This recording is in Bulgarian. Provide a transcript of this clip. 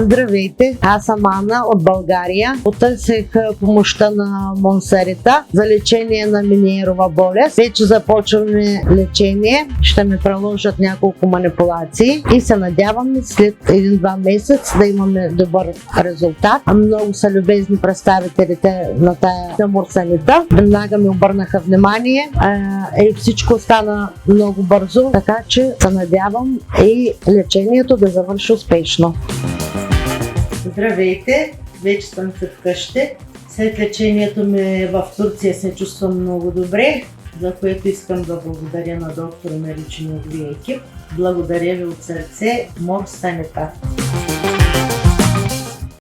Здравейте, аз съм Ана от България. Потърсих помощта на Монсарита за лечение на Мениерова болест. Вече започваме лечение, ще ми приложат няколко манипулации и се надявам след 1-2 месеца да имаме добър резултат. Много са любезни представителите на тая Монсарита. Веднага ми обърнаха внимание и всичко стана много бързо, така че се надявам и лечението да завърши успешно. Здравейте, вече съм се вкъщи. След лечението ми в Турция се чувствам много добре, за което искам да благодаря на доктор Мелич и неговия екип. Благодаря ви от сърце, Монсарита.